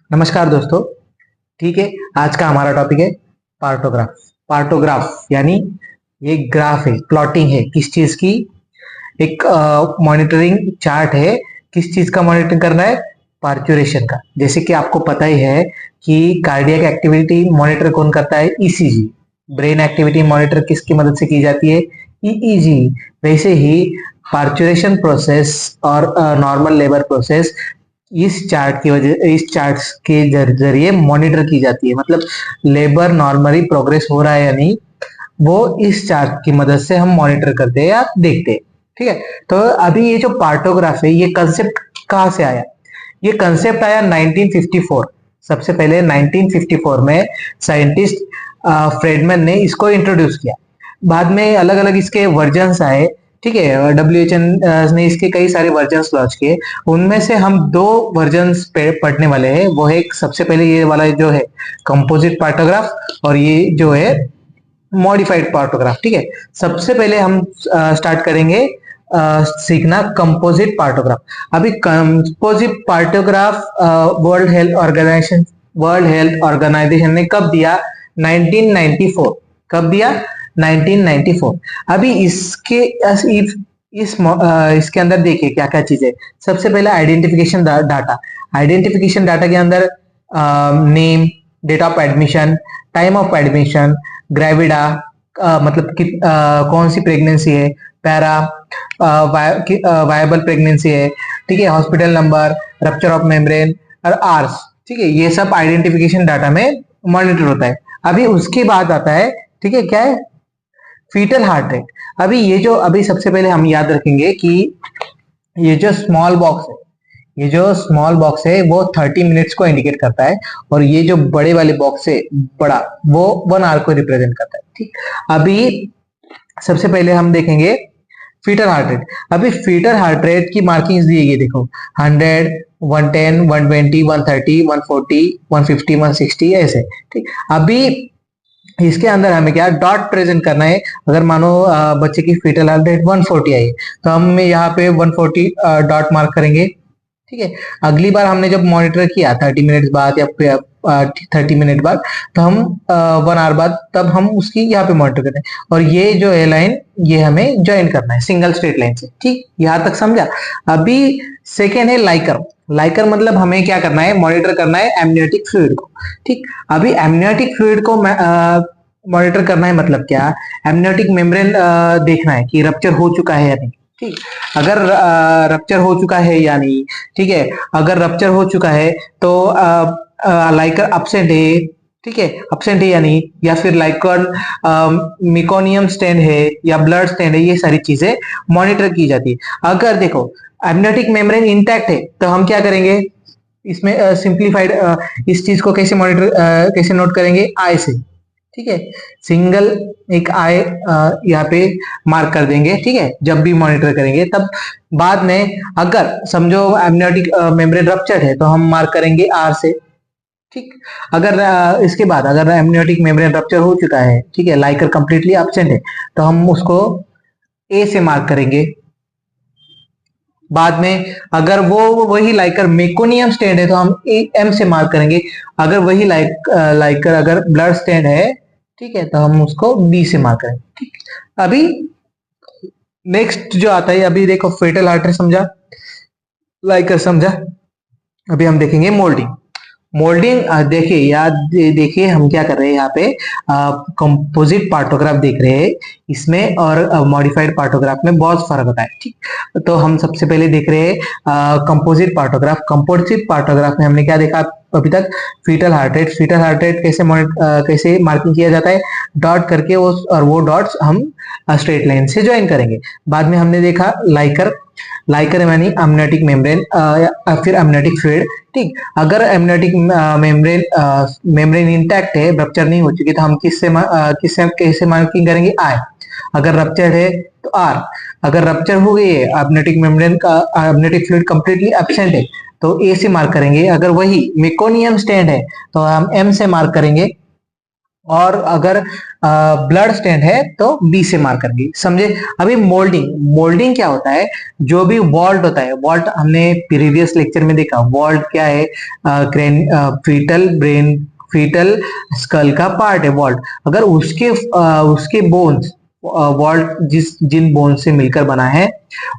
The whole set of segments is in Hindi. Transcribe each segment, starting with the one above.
नमस्कार दोस्तों। ठीक है, आज का हमारा टॉपिक है पार्टोग्राफ। पार्टोग्राफ यानी ये ग्राफ है, प्लॉटिंग है किस चीज की। एक मॉनिटरिंग चार्ट है। किस चीज का मॉनिटरिंग करना है? पार्चुरेशन का। जैसे कि आपको पता ही है कि कार्डियक एक्टिविटी मॉनिटर कौन करता है? ईसीजी। ब्रेन एक्टिविटी मॉनिटर किसकी मदद से की जाती है? ईईजी। वैसे ही पार्चुरेशन प्रोसेस और नॉर्मल लेबर प्रोसेस इस चार्ट के जरिए मॉनिटर की जाती है। मतलब लेबर नॉर्मली प्रोग्रेस हो रहा है या नहीं, वो इस चार्ट की मदद से हम मॉनिटर करते हैं या देखते हैं। ठीक है, तो अभी ये जो पार्टोग्राफ है, ये कंसेप्ट कहाँ से आया? ये कंसेप्ट आया 1954। सबसे पहले 1954 में साइंटिस्ट फ्रेडमैन ने इसको इंट्रोड्यूस किया। बाद में अलग अलग इसके वर्जन्स आए। ठीक है, डब्ल्यूएचएन ने इसके कई सारे वर्जन्स लॉन्च किए। उनमें से हम दो वर्जन्स पढ़ने वाले हैं। वो है सबसे पहले ये वाला जो है कंपोजिट पार्टोग्राफ, और ये जो है मॉडिफाइड पार्टोग्राफ। ठीक है, सबसे पहले हम स्टार्ट करेंगे सीखना कंपोजिट पार्टोग्राफ। अभी composite partograph World Health Organization ने कब दिया? 1994। कब दिया? 1994। अभी इसके अंदर देखिए क्या क्या चीज है। सबसे पहले आइडेंटिफिकेशन डाटा। आइडेंटिफिकेशन डाटा के अंदर name, date of admission, time of admission, gravida, मतलब कि कौन सी प्रेगनेंसी है, पैरा वायबल प्रेगनेंसी है। ठीक है, hospital number, rupture of membrane और आर्स। ठीक है, ये सब आइडेंटिफिकेशन डाटा में मॉनिटर होता है। अभी उसके बाद आता है, ठीक है, क्या है? Fetal heart rate. अभी सबसे पहले हम याद रखेंगे कि ये जो स्मॉल बॉक्स है, वो 30 मिनट्स को इंडिकेट करता है, और ये जो बड़े वाले बॉक्स है, बड़ा, वो 1 आवर को रिप्रेजेंट करता है। ठीक, अभी सबसे पहले हम देखेंगे फीटल हार्ट रेट। अभी फीटल हार्ट रेट की मार्किंग्स दी गई, देखो 100, 110, 120, 130, 140, 150, 160 ऐसे। ठीक, अभी इसके अंदर हमें क्या डॉट प्रेजेंट करना है। अगर मानो बच्चे की फीटल हार्ट रेट 140 आई, तो हम यहाँ पे 140 डॉट मार्क करेंगे। ठीक है, अगली बार हमने जब मॉनिटर किया 30 मिनट बाद या 30 मिनट बाद, तो हम 1 आवर बाद, तब हम उसकी यहाँ पे मॉनिटर करते हैं। और ये जो है लाइन, ये हमें ज्वाइन करना है सिंगल स्ट्रेट लाइन से। ठीक, यहाँ तक समझा? अभी सेकेंड है लाइकर। लाइकर मतलब हमें क्या करना है? मॉनिटर करना है एमनियोटिक फ्लूइड को। ठीक, अभी एमनियोटिक फ्लूइड को मॉनिटर करना है, मतलब क्या? एमनियोटिक मेम्ब्रेन देखना है कि रप्चर हो चुका है या नहीं। ठीक, अगर रप्चर हो चुका है या नहीं, ठीक है, अगर रप्चर हो चुका है तो लाइकर अब्सेंट है। ठीक है, अब्सेंट है या नहीं, या फिर लाइकर मिकोनियम स्टेंड है या ब्लड स्टेंड है, ये सारी चीजें मॉनिटर की जाती है। अगर देखो एमनियोटिक मेम्ब्रेन इंटैक्ट है, तो हम क्या करेंगे? इसमें सिंप्लीफाइड इस चीज को कैसे मॉनिटर कैसे नोट करेंगे? आई से। ठीक है, सिंगल एक आई यहाँ पे मार्क कर देंगे। ठीक है, जब भी मॉनिटर करेंगे तब। बाद में अगर समझो एमनियोटिक मेम्ब्रेन रप्चर्ड है, तो हम मार्क करेंगे आर से। ठीक, अगर इसके बाद अगर एमनियोटिक मेम्ब्रेन रप्चर हो चुका है, ठीक है, लाइकर कंप्लीटली एब्सेंट है, तो हम उसको ए से मार्क करेंगे। बाद में अगर वो वही लाइकर मेकोनियम स्टेंड है, तो हम एम से मार्क करेंगे। अगर वही लाइकर अगर ब्लड स्टेंड है, ठीक है, तो हम उसको बी से मार्क करेंगे। ठीक, अभी नेक्स्ट जो आता है, अभी देखो फेटल आर्टरी समझा, लाइकर समझा। अभी हम देखेंगे मोल्डिंग। मोल्डिंग देखिए, याद देखिए हम क्या कर रहे हैं यहाँ पे, कंपोजिट पार्टोग्राफ देख रहे हैं। इसमें और मॉडिफाइड पार्टोग्राफ में बहुत फर्क होता है। ठीक, तो हम सबसे पहले देख रहे हैं कंपोजिट पार्टोग्राफ। कंपोजिट पार्टोग्राफ में हमने क्या देखा अभी तक? Fetal heart rate. Fetal heart rate कैसे मार्किंग किया जाता है? डॉट करके वो डॉट्स हम स्ट्रेट लाइन से ज्वाइन करेंगे। बाद में हमने देखा लाइकर। लाइकर यानी एमनियोटिक मेम्ब्रेन या फिर एमनियोटिक फ्लूइड। ठीक, अगर एमनियोटिक मेम्ब्रेन इंटैक्ट है, रप्चर नहीं हो चुकी, तो हम किससे कैसे मार्किंग करेंगे? आई। अगर रप्चर है तो आर। अगर रप्चर हो गई है, एमनियोटिक मेम्ब्रेन का एमनियोटिक फ्लूइड कंप्लीटली एब्सेंट है, तो ए से मार्क करेंगे। अगर वही मेकोनियम स्टेंड है, तो हम एम से मार्क करेंगे। और अगर ब्लड स्टेन है तो बी से मार्क करेंगे, समझे। अभी मोल्डिंग, मोल्डिंग क्या होता है, जो भी वॉल्ट होता है, वॉल्ट हमने प्रीवियस लेक्चर में देखा, वॉल्ट क्या है, फीटल ब्रेन, फीटल स्कल का पार्ट है वॉल्ट। अगर उसके बोन्स, वॉल्ट जिन बोन्स से मिलकर बना है,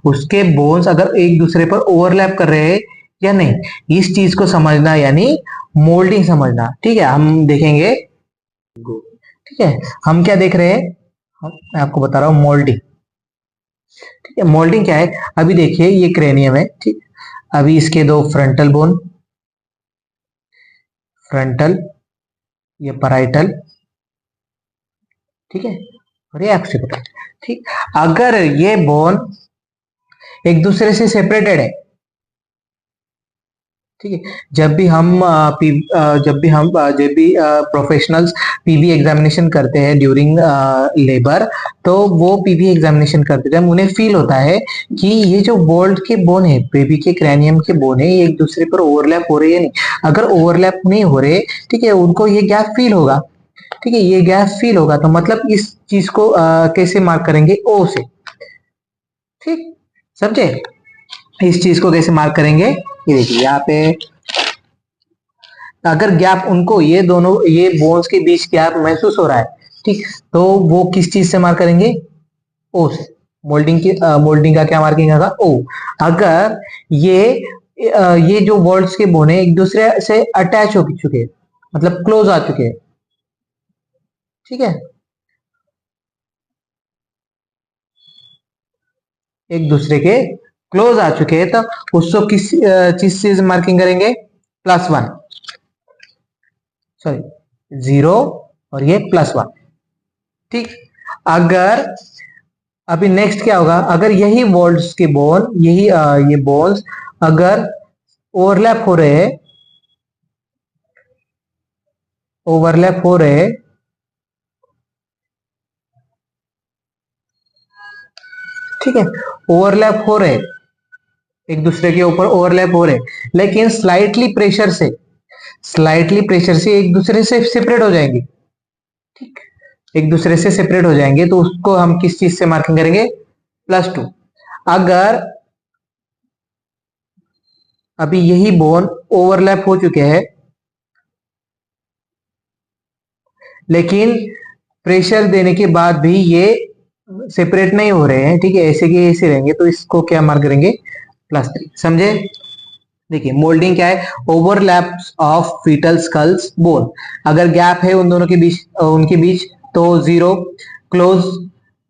उसके बोन्स अगर एक दूसरे पर ओवरलैप कर रहे हैं या नहीं, इस चीज को समझना यानी मोल्डिंग समझना। ठीक है, हम देखेंगे। ठीक है, हम क्या देख रहे हैं, मैं आपको बता रहा हूं मोल्डिंग। ठीक है, मोल्डिंग क्या है, अभी देखिए ये क्रेनियम है, ठीक। अभी इसके दो फ्रंटल बोन, फ्रंटल, ये पैराइटल, ठीक है, और ये ऑक्सीपिटल। ठीक, अगर ये बोन एक दूसरे से सेपरेटेड है, ठीक है, जब भी प्रोफेशनल्स पीबी एग्जामिनेशन करते हैं ड्यूरिंग लेबर, तो वो पीबी एग्जामिनेशन करते टाइम उन्हें फील होता है कि ये जो बोल्ट के बोन है, बेबी के क्रैनियम के बोन है, ये एक दूसरे पर ओवरलैप हो रहे हैं नहीं। अगर ओवरलैप नहीं हो रहे, ठीक है, उनको ये गैप फील होगा। ठीक है, ये गैप फील होगा तो मतलब इस चीज को कैसे मार्क करेंगे, ओ से। ठीक, समझे। इस चीज को कैसे मार्क करेंगे, ये देखिए यहाँ पे अगर गैप उनको, ये दोनों, ये बोन्स के बीच गैप महसूस हो रहा है, ठीक, तो वो किस चीज से मार्क करेंगे, ओ से। मोल्डिंग का क्या मार्किंग होगा, ओ। अगर ये जो वर्ड्स के बोन है एक दूसरे से अटैच हो चुके हैं, मतलब क्लोज आ चुके हैं, ठीक है, एक दूसरे के क्लोज आ चुके हैं, तो उसको किस चीज से मार्किंग करेंगे, +1, सॉरी 0, और ये +1। ठीक, अगर अभी नेक्स्ट क्या होगा, अगर यही वॉल्ट्स के बोन, ये बोन्स अगर ओवरलैप हो रहे हैं, ओवरलैप हो रहे, ठीक है, ओवरलैप हो रहे, एक दूसरे के ऊपर ओवरलैप हो रहे, लेकिन स्लाइटली प्रेशर से एक दूसरे से सेपरेट हो जाएंगे। ठीक, एक दूसरे से सेपरेट हो जाएंगे, तो उसको हम किस चीज से मार्किंग करेंगे, +2। अगर अभी यही बोन ओवरलैप हो चुके हैं, लेकिन प्रेशर देने के बाद भी ये सेपरेट नहीं हो रहे हैं, ठीक है, ऐसे के ऐसे रहेंगे, तो इसको क्या मार्क करेंगे, +3, समझे। देखिए मोल्डिंग क्या है, overlaps of fetal skulls bone. अगर गैप है उन दोनों के बीच, उनके बीच, तो 0, क्लोज,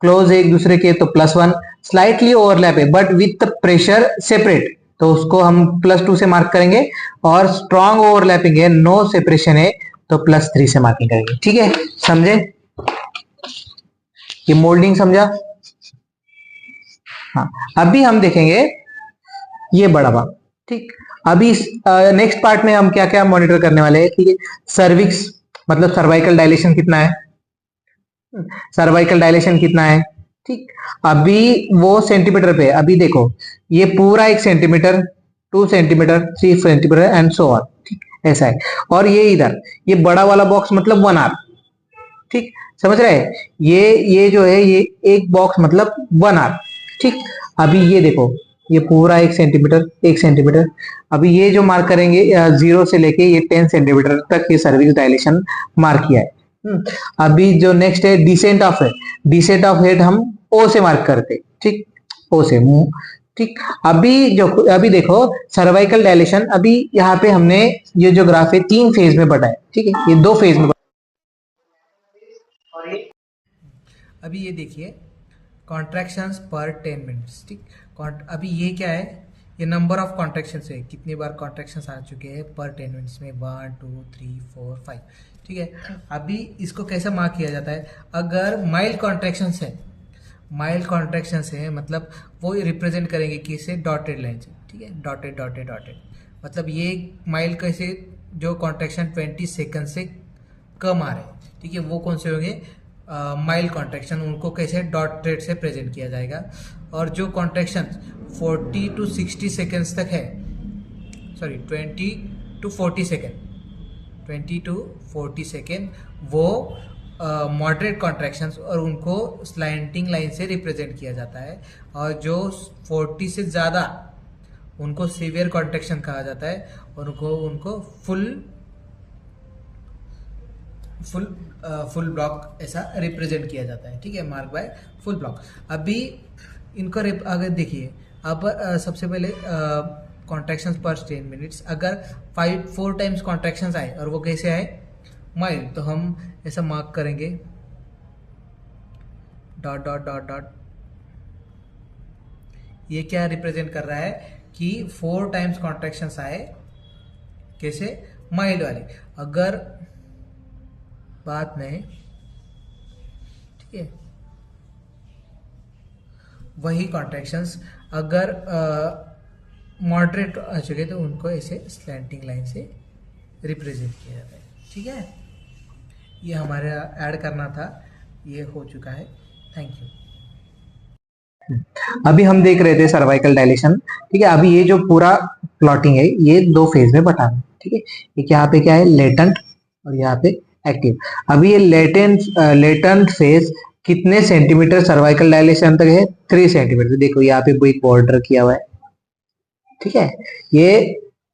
क्लोज एक दूसरे के तो +1, स्लाइटली ओवरलैप है बट विथ प्रेशर सेपरेट, तो उसको हम +2 से मार्क करेंगे, और स्ट्रॉन्ग ओवरलैपिंग है, नो सेपरेशन है, तो +3 से मार्किंग करेंगे। ठीक है, समझे, ये मोल्डिंग समझा। हाँ, अभी हम देखेंगे ये बड़ा भाग। ठीक, अभी नेक्स्ट पार्ट में हम क्या क्या मॉनिटर करने वाले हैं, ठीक है। सर्विक्स, मतलब सर्वाइकल डायलेशन कितना है, सर्वाइकल डायलेशन कितना है, ठीक। अभी वो सेंटीमीटर पे, अभी देखो ये पूरा 1 centimetre, 2 centimetre, 3 centimetre and so on, ठीक, ऐसा है। और ये इधर ये बड़ा वाला बॉक्स मतलब 1 आर, ठीक, समझ रहे हैं। ये जो है ये एक बॉक्स मतलब 1 आर, ठीक। अभी ये देखो ये पूरा 1 सेंटीमीटर, 1 सेंटीमीटर। अभी ये जो मार्क करेंगे 0 से लेके ये 10 सेंटीमीटर तक ये सर्विक्स डायलेशन मार्क किया है। अभी जो नेक्स्ट है descent of head, descent of head हम ओ से मार्क करते, ठीक, ओ से, ठीक। अभी देखो सर्वाइकल डायलेशन, अभी यहाँ पे हमने ये जो ग्राफ है 3 फेज में बटा है, ठीक है, ये 2 फेज में। और ये अभी ये देखिए कॉन्ट्रैक्शंस पर 10 मिनट्स, ठीक। अभी ये क्या है, ये नंबर ऑफ कॉन्ट्रैक्शंस है, कितनी बार कॉन्ट्रैक्शंस आ चुके हैं पर 10 मिनट्स में, 1 2 3 4 5, ठीक है। अभी इसको कैसे मार्क किया जाता है, अगर माइल्ड कॉन्ट्रैक्शंस है, माइल्ड कॉन्ट्रैक्शंस है मतलब वो रिप्रेजेंट करेंगे किसे, डॉटेड लाइन से, ठीक है, डॉटेड डॉटेड डॉटेड, मतलब ये माइल्ड कैसे, जो कॉन्ट्रैक्शन 20 सेकंड से कम आ रहे हैं, ठीक है, वो कौन से होंगे, माइल्ड कॉन्ट्रैक्शन, उनको कैसे डॉटेड से प्रेजेंट किया जाएगा। और जो कॉन्ट्रैक्शन 40 to 60 सेकेंड्स तक है, sorry 20 to 40 second, 20 to 40 second वो मॉडरेट कॉन्ट्रैक्शंस और उनको स्लैंटिंग लाइन से रिप्रेजेंट किया जाता है, और जो 40 से ज़्यादा उनको सीवियर कॉन्ट्रैक्शन कहा जाता है, और उनको उनको फुल ब्लॉक ऐसा रिप्रेजेंट किया जाता है। ठीक है, मार्क बाय फुल ब्लॉक। अभी इनको अगर देखिए, अब सबसे पहले कॉन्ट्रैक्शंस पर 10 मिनट्स, अगर 4 टाइम्स कॉन्ट्रैक्शंस आए और वो कैसे आए, माइल्ड, तो हम ऐसा मार्क करेंगे डॉट डॉट डॉट डॉट। ये क्या रिप्रेजेंट कर रहा है कि 4 टाइम्स कॉन्ट्रैक्शंस आए, कैसे, माइल्ड वाले। अगर बाद में, ठीक है, वही कॉन्ट्रैक्शंस अगर मॉडरेट आ चुके तो उनको ऐसे स्लैंटिंग लाइन से रिप्रेजेंट किया जाता है। ठीक है, ये हमारा ऐड करना था, ये हो चुका है। Thank you. अभी हम देख रहे थे सर्वाइकल डायलेशन। ठीक है, अभी ये जो पूरा प्लॉटिंग है ये 2 फेज में बटा है। ठीक है, एक यहाँ पे क्या है, लेटेंट, और यहाँ पे एक्टिव। अभी ये लेटेंट फेज कितने सेंटीमीटर सर्वाइकल डायलेशन तक है, 3 सेंटीमीटर। देखो यहाँ पे एक बॉर्डर किया हुआ है। ठीक है, ये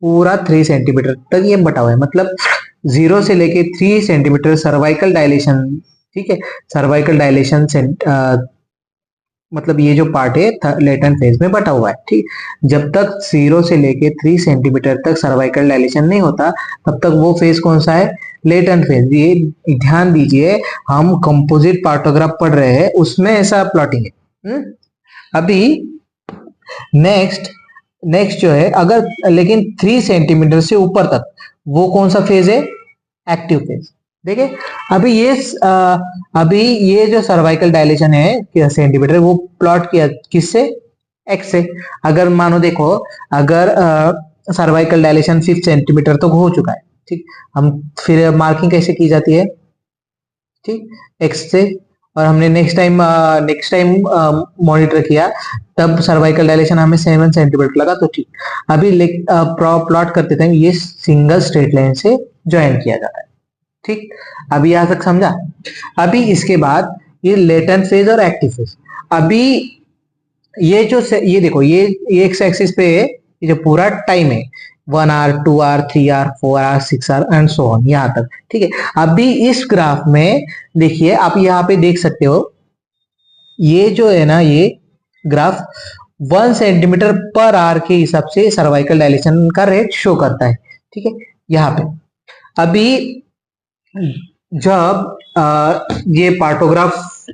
पूरा 3 सेंटीमीटर तक ये बटा हुआ है, मतलब 0 से लेके 3 सेंटीमीटर सर्वाइकल डायलेशन। ठीक है, सर्वाइकल डायलेशन से मतलब ये जो पार्ट है लेटेंट फेज में बटा हुआ है। ठीक, जब तक 0 से लेके 3 सेंटीमीटर तक सर्वाइकल डायलेशन नहीं होता तब तक वो फेज कौन सा है, लेटेंट फेज। ये ध्यान दीजिए, हम कंपोजिट पार्टोग्राफ पढ़ रहे हैं, उसमें ऐसा प्लॉटिंग है। अभी नेक्स्ट जो है, अगर लेकिन 3 सेंटीमीटर से ऊपर तक, वो कौन सा फेज है, एक्टिव फेज। देखिए, अभी ये जो सर्वाइकल डायलेशन है सेंटीमीटर, वो प्लॉट किया किससे, एक्स से। अगर मानो देखो, अगर सर्वाइकल डायलेशन 5 सेंटीमीटर तक हो चुका है, ठीक, हम फिर मार्किंग कैसे की जाती है, ठीक, एक्स से। और हमने नेक्स्ट टाइम मॉनिटर किया तब सर्वाइकल डायलेशन हमें 7 सेंटीमीटर लगा, तो ठीक। अभी प्लॉट करते टाइम ये सिंगल स्ट्रेट लाइन से ज्वाइन किया जाता है। ठीक, अभी यहां तक समझा। अभी इसके बाद ये लेटेंट फेज और एक्टिव फेज। अभी ये देखो, ये एक्स एक्सिस पे ये जो पूरा टाइम है, 1 hour, 2 hour, 3 hour, 4 hour, 6 hour and so on, यहां तक। ठीक है, अभी इस ग्राफ में देखिए, आप यहाँ पे देख सकते हो, ये जो है ना, ये ग्राफ 1 सेंटीमीटर पर आवर के हिसाब से सर्वाइकल डायलेशन का रेट शो करता है। ठीक है, यहाँ पे अभी जब ये पार्टोग्राफ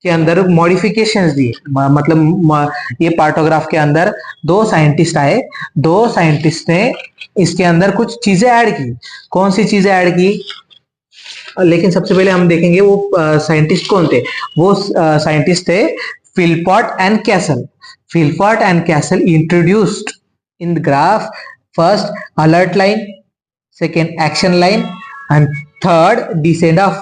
के अंदर मॉडिफिकेशंस दिए, मतलब ये पार्टोग्राफ के अंदर 2 साइंटिस्ट आए, 2 साइंटिस्ट ने इसके अंदर कुछ चीजें ऐड की। कौन सी चीजें ऐड की, लेकिन सबसे पहले हम देखेंगे वो साइंटिस्ट कौन थे। वो साइंटिस्ट थे Philpott and castle. Philpott and castle introduced in the graph first alert line, second action line and third descend of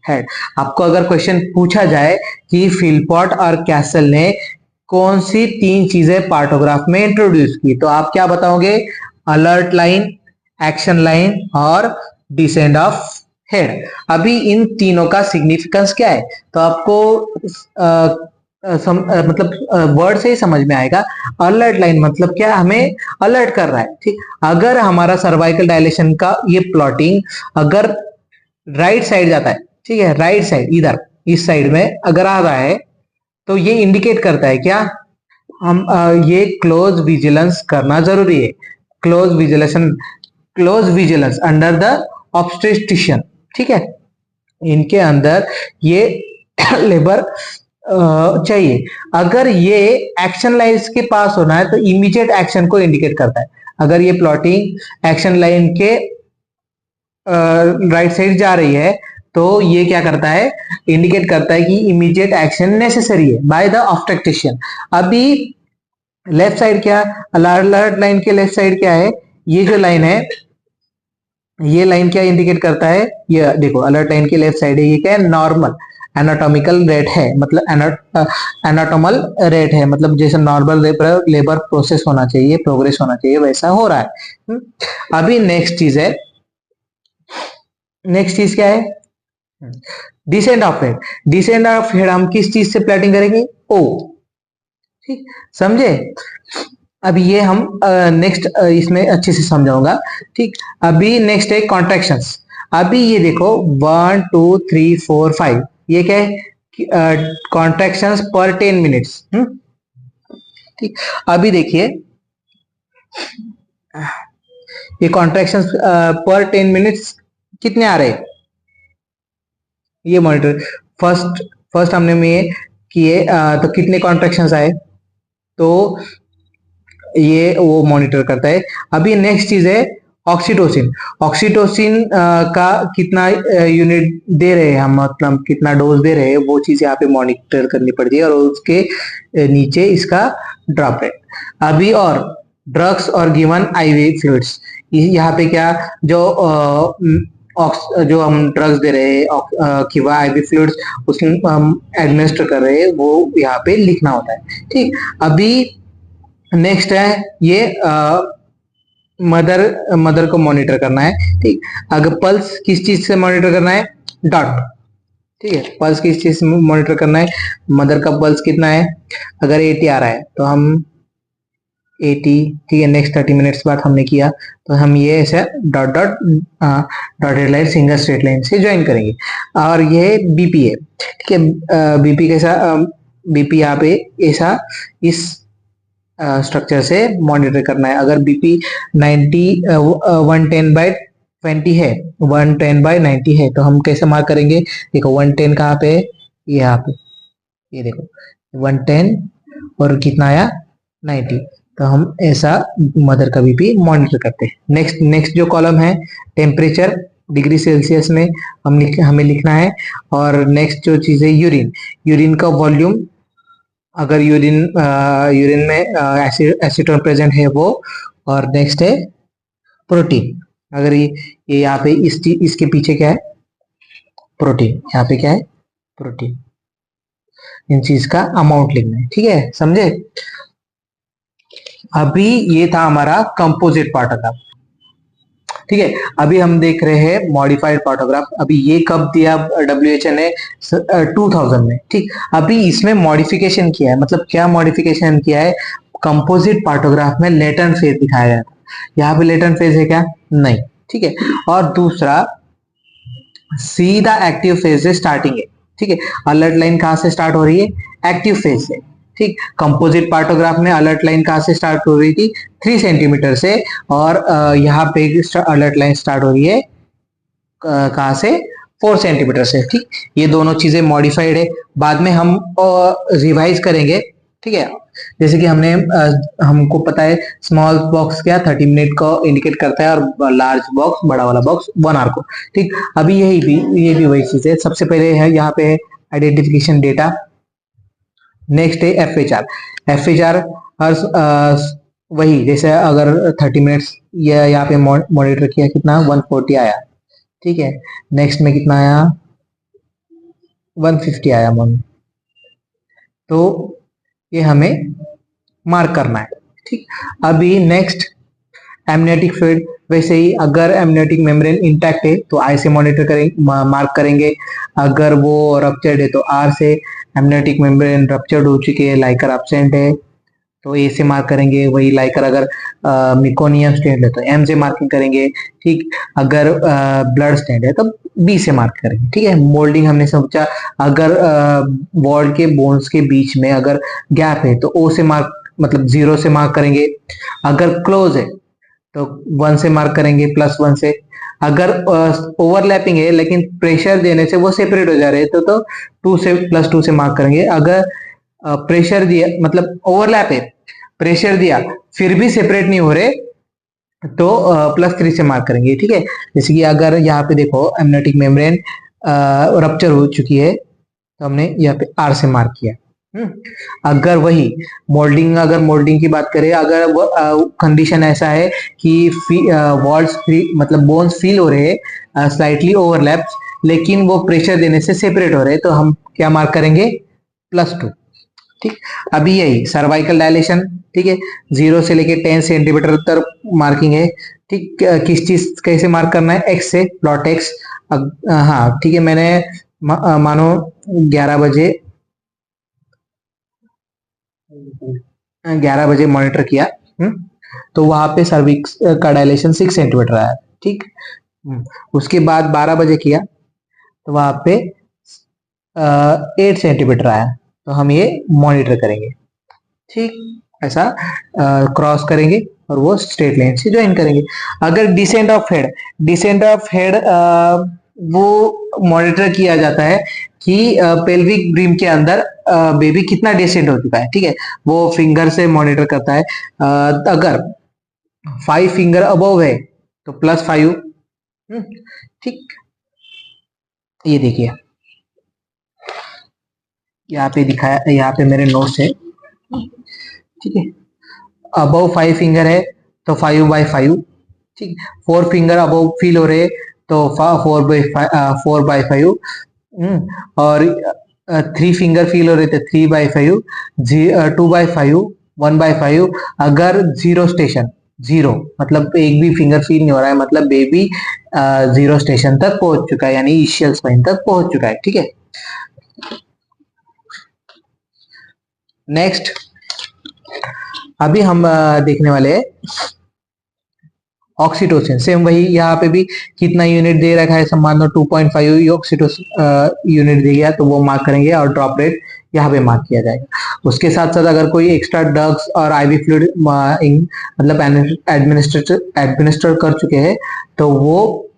head. आपको अगर क्वेश्चन पूछा जाए कि फिलपॉट और कैसल ने कौन सी 3 चीजें पार्टोग्राफ में इंट्रोड्यूस की, तो आप क्या बताओगे, अलर्ट लाइन, एक्शन लाइन और डिसेंड ऑफ हेड। अभी इन तीनों का सिग्निफिकेंस क्या है, तो आपको मतलब वर्ड से ही समझ में आएगा। अलर्ट लाइन मतलब क्या, हमें अलर्ट कर रहा है। ठीक, अगर हमारा सर्वाइकल डायलेशन का ये प्लॉटिंग अगर राइट साइड जाता है, ठीक है, राइट साइड, इधर इस साइड में अगर आ रहा है, तो ये इंडिकेट करता है क्या, हम ये क्लोज विजिलेंस करना जरूरी है। Close vigilance under the obstetrician. ठीक है, इनके अंदर ये लेबर चाहिए। अगर ये एक्शन लाइन के पास होना है तो इमीडिएट एक्शन को इंडिकेट करता है। अगर ये प्लॉटिंग एक्शन लाइन के राइट साइड जा रही है तो ये क्या करता है, इंडिकेट करता है कि इमीडिएट एक्शन नेसेसरी है बाय द ऑब्स्टेट्रिशियन। अभी लेफ्ट साइड क्या, अलर्ट लाइन के लेफ्ट साइड क्या है, ये जो लाइन है, ये लाइन क्या इंडिकेट करता है, ये देखो अलर्ट लाइन के लेफ्ट साइड है, ये क्या है, नॉर्मल एनाटॉमिकल रेट है, मतलब एनाटोमल रेट है, मतलब जैसे नॉर्मल लेबर प्रोसेस होना चाहिए, प्रोग्रेस होना चाहिए, वैसा हो रहा है। अभी नेक्स्ट चीज है, नेक्स्ट चीज क्या है, descend of head. Descend of head हम किस चीज से प्लॉटिंग करेंगे, ओ, ठीक, समझे। अभी ये हम नेक्स्ट इसमें अच्छे से समझाऊंगा, ठीक। अभी नेक्स्ट है कॉन्ट्रैक्शंस। अभी ये देखो 1 2 3 4 5, ये क्या है, कॉन्ट्रैक्शंस पर 10 मिनट्स, ठीक। अभी देखिए ये कॉन्ट्रैक्शंस पर 10 मिनट्स कितने आ रहे हैं, ये मॉनिटर फर्स्ट फर्स्ट हमने में ये किए, तो कितने कॉन्ट्रैक्शंस आए, तो ये वो मॉनिटर करता है। अभी नेक्स्ट चीज है ऑक्सीटोसिन। ऑक्सीटोसिन का कितना यूनिट दे रहे हैं हम, मतलब कितना डोज दे रहे हैं, वो चीज यहाँ पे मॉनिटर करनी पड़ती है, और उसके नीचे इसका ड्रॉप रेट। अभी और ड्रग्स और गिवन आईवी फ्लूइड्स, यहाँ पे क्या, जो हम ड्रग्स दे रहे हैं किवा आईवी फ्लूइड्स उसमें हम एडमिनिस्टर कर रहे हैं, वो यहाँ पे लिखना होता है, ठीक। अभी नेक्स्ट है ये मदर को मॉनिटर करना है, ठीक। अगर पल्स किस चीज से मॉनिटर करना है, डॉट, ठीक है। पल्स किस चीज से मॉनिटर करना है, मदर का पल्स कितना है, अगर 80 आ रहा है तो हम 80, ठीक है। नेक्स्ट 30 मिनट्स बाद हमने किया तो हम ये ऐसे dot dot dotted line single straight line से ज्वाइन करेंगे। और ये बीपी है, ठीक है। बीपी कैसा, बीपी यहाँ पे ऐसा इस स्ट्रक्चर से मॉनिटर करना है। अगर बीपी 90 110/20 है, 110/90 है, तो हम कैसे मार्क करेंगे, देखो 110 कहाँ पे है, यहाँ पे, ये देखो 110 और कितना आया 90, तो हम ऐसा मदर का बीपी मॉनिटर करते हैं। नेक्स्ट जो कॉलम है टेम्परेचर डिग्री सेल्सियस में हमें लिखना है। और नेक्स्ट जो चीज है यूरिन का वॉल्यूम, अगर यूरिन में एसीटोन प्रेजेंट है वो। और नेक्स्ट है प्रोटीन, अगर ये यहाँ पे इसके पीछे क्या है, प्रोटीन, यहाँ पे क्या है, प्रोटीन। इन चीज का अमाउंट लिखना है, ठीक है, समझे। अभी ये था हमारा कंपोजिट पार्टोग्राफ, ठीक है। अभी हम देख रहे हैं मॉडिफाइड पार्टोग्राफ। अभी ये कब दिया WHO ने, 2000 में, ठीक। अभी इसमें मॉडिफिकेशन किया है, मतलब क्या मॉडिफिकेशन किया है, कंपोजिट पार्टोग्राफ में लेटेंट फेज दिखाया जाता है, यहाँ पे लेटेंट फेज है क्या, नहीं, ठीक है। और दूसरा सीधा एक्टिव फेज से स्टार्टिंग है, ठीक है। अलर्ट लाइन कहाँ से स्टार्ट हो रही है, एक्टिव फेज से, ठीक। कंपोजिट पार्टोग्राफ में अलर्ट लाइन कहाँ से स्टार्ट हो रही थी, 3 सेंटीमीटर से, और यहाँ पे अलर्ट लाइन स्टार्ट हो रही है कहाँ से, 4 सेंटीमीटर से, ठीक। ये दोनों चीजें मॉडिफाइड है, बाद में हम रिवाइज करेंगे, ठीक है। जैसे कि हमको पता है स्मॉल बॉक्स क्या 30 मिनट को इंडिकेट करता है, और लार्ज बॉक्स, बड़ा वाला बॉक्स 1 आवर को, ठीक। अभी ये भी वही चीज है। सबसे पहले है यहाँ पे आइडेंटिफिकेशन डेटा, नेक्स्ट है FHR हर वही, जैसे अगर 30 मिनट्स ये यहाँ पे मॉनिटर किया, कितना 140 आया, ठीक है। नेक्स्ट में कितना आया, 150 आया मन, तो ये हमें मार्क करना है, ठीक। अभी नेक्स्ट एमनियोटिक फ्लूइड, वैसे ही अगर एमनियोटिक मेम्ब्रेन इंटैक्ट है तो आई से मॉनिटर करेंगे, मार्क करेंगे। अगर वो रप्चर्ड है तो आर से, एमनियोटिक मेम्ब्रेन रप्चर्ड हो चुकी है, लाइकर एब्सेंट है तो ए से मार्क करेंगे। वही लाइकर अगर मिकोनियम स्टेंड है तो एम से मार्किंग करेंगे, ठीक। अगर ब्लड स्टेंड है तो बी से मार्क करेंगे, ठीक है। मोल्डिंग हमने सोचा, अगर वॉल के बोन्स के बीच में अगर गैप है तो ओ से मार्क, मतलब 0 से मार्क करेंगे। अगर क्लोज है तो 1 से मार्क करेंगे, +1 से। अगर ओवरलैपिंग है लेकिन प्रेशर देने से वो सेपरेट हो जा रहे हैं तो 2 से, +2 से मार्क करेंगे। अगर प्रेशर दिया, मतलब ओवरलैप है, प्रेशर दिया फिर भी सेपरेट नहीं हो रहे तो +3 से मार्क करेंगे, ठीक है। जैसे कि अगर यहाँ पे देखो एमनियोटिक मेम्ब्रेन रप्चर हो चुकी है तो हमने यहाँ पे आर से मार्क किया। अगर वही अगर मोल्डिंग की बात करें, अगर वो कंडीशन ऐसा है कि वॉल्स मतलब बोन्स फील हो रहे हैं स्लाइटली ओवरलैप, लेकिन वो प्रेशर देने से सेपरेट हो रहे हैं, तो हम क्या मार्क करेंगे, +2, ठीक। अभी यही सर्वाइकल डायलेशन, ठीक है, 0 से लेके 10 सेंटीमीटर तक मार्किंग है, ठीक। किस चीज कैसे मार्क करना है, एक्स से, प्लॉट एक्स। हाँ ठीक है, मैंने मानो 11 बजे 11 बजे मॉनिटर किया। तो वहां पे सर्विक्स का डायलेशन 6 सेंटीमीटर आया। ठीक। उसके बाद 12 बजे किया तो वहां पे 8 सेंटीमीटर आया। तो हम ये मॉनिटर करेंगे। ठीक। ऐसा क्रॉस करेंगे और वो स्ट्रेट लाइन से ज्वाइन करेंगे। अगर डिसेंट ऑफ हेड वो मॉनिटर किया जाता है कि पेल्विक ब्रीम के अंदर बेबी कितना डिसेंट हो चुका है। ठीक है, वो फिंगर से मॉनिटर करता है। अगर 5 फिंगर अबव है तो +5। ठीक। ये देखिए यहाँ पे दिखाया, यहाँ पे मेरे नोट्स है। ठीक है, अबव 5 फिंगर है तो 5/5। ठीक। 4 फिंगर अबव फील हो रहे तो 4/5। और 3 फिंगर फील हो रहे थे 3/5। 2/5, 1/5। अगर जीरो स्टेशन, जीरो मतलब एक भी फिंगर फील नहीं हो रहा है, मतलब बेबी जीरो स्टेशन तक पहुंच चुका है, यानी इशियल स्पाइन तक पहुंच चुका है। ठीक है। नेक्स्ट अभी हम देखने वाले हैं ऑक्सीटोसिन। सेम वही, यहाँ पे भी कितना यूनिट दे रखा है, मान लो 2.5 ऑक्सीटोसिन यूनिट दे गया तो वो मार्क करेंगे और ड्रॉप रेट यहाँ पे मार्क किया जाएगा। उसके साथ साथ अगर कोई एक्स्ट्रा ड्रग्स और आईवी फ्लूइड मतलब एडमिनिस्टर कर चुके हैं तो वो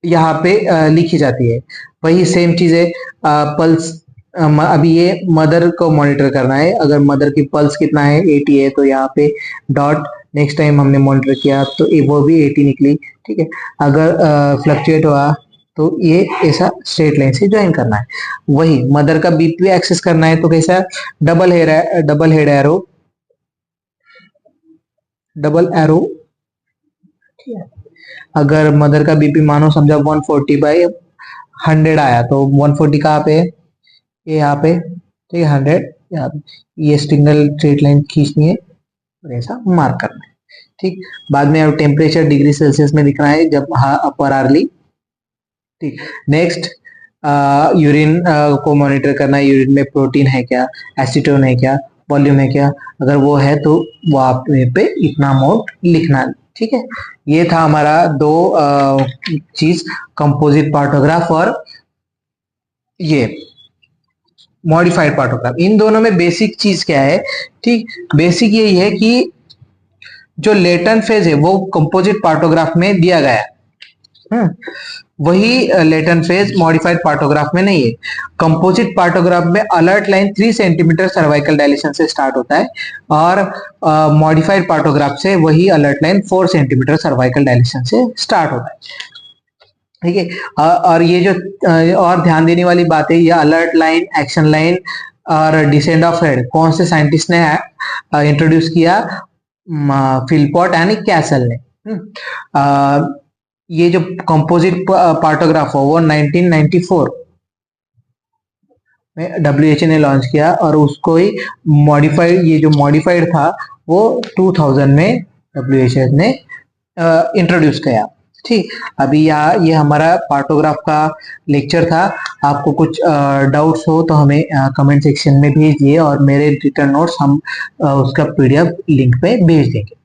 यहाँ पे लिखी जाती है। वही सेम चीज है। पल्स अभी ये मदर को मॉनिटर करना है। अगर मदर की पल्स कितना है 80 है तो यहाँ पे डॉट। नेक्स्ट टाइम हमने मॉनिटर किया तो वो भी 80 निकली। ठीक है, अगर फ्लक्चुएट हुआ तो ये ऐसा स्ट्रेट लाइन से ज्वाइन करना है। वही मदर का बीपी एक्सेस करना है तो कैसा, double head arrow, double arrow. ठीक है, अगर मदर का बीपी मानो समझा 140/100 आया तो 140 कहाँ पे है, ये यहाँ पे। ठीक है, 100 यहाँ पे। ये सिंगल स्ट्रेट लाइन खींचनी है और ऐसा मार्क करना है। ठीक। बाद में अब टेम्परेचर डिग्री सेल्सियस में दिखना है जब अपर आर्ली। ठीक। नेक्स्ट यूरिन को मॉनिटर करना है। यूरिन में प्रोटीन है क्या, एसीटोन है क्या, वॉल्यूम है क्या। अगर वो है तो वो आप पे इतना अमाउंट लिखना है। ठीक है, ये था हमारा दो चीज, कंपोजिट पार्टोग्राफ और ये मॉडिफाइड पार्टोग्राफ। इन दोनों में बेसिक चीज क्या है, ठीक, बेसिक यही है कि जो लेटेंट फेज है वो कंपोजिट पार्टोग्राफ में दिया गया है। वही लेटेंट फेज मॉडिफाइड पार्टोग्राफ में नहीं है। कंपोजिट पार्टोग्राफ में alert line 3 centimetre cervical dilation से स्टार्ट होता है और मॉडिफाइड पार्टोग्राफ से वही alert line 4 centimetre cervical dilation से स्टार्ट होता है। ठीक है, और ये जो और ध्यान देने वाली बात है, ये अलर्ट लाइन, एक्शन लाइन और डिसेंड ऑफ हेड कौन से साइंटिस्ट ने इंट्रोड्यूस किया, फिलपॉट यानी कैसल ने। ये जो कंपोजिट पार्टोग्राफ हो वो 1994 में WHO ने लॉन्च किया और उसको ही मॉडिफाइड, ये जो मॉडिफाइड था वो 2000 में WHO ने इंट्रोड्यूस किया। ठीक। अभी ये हमारा पार्टोग्राफ का लेक्चर था। आपको कुछ डाउट्स हो तो हमें कमेंट सेक्शन में भेजिए और मेरे रिटर्न नोट्स हम उसका PDF लिंक पे भेज देंगे।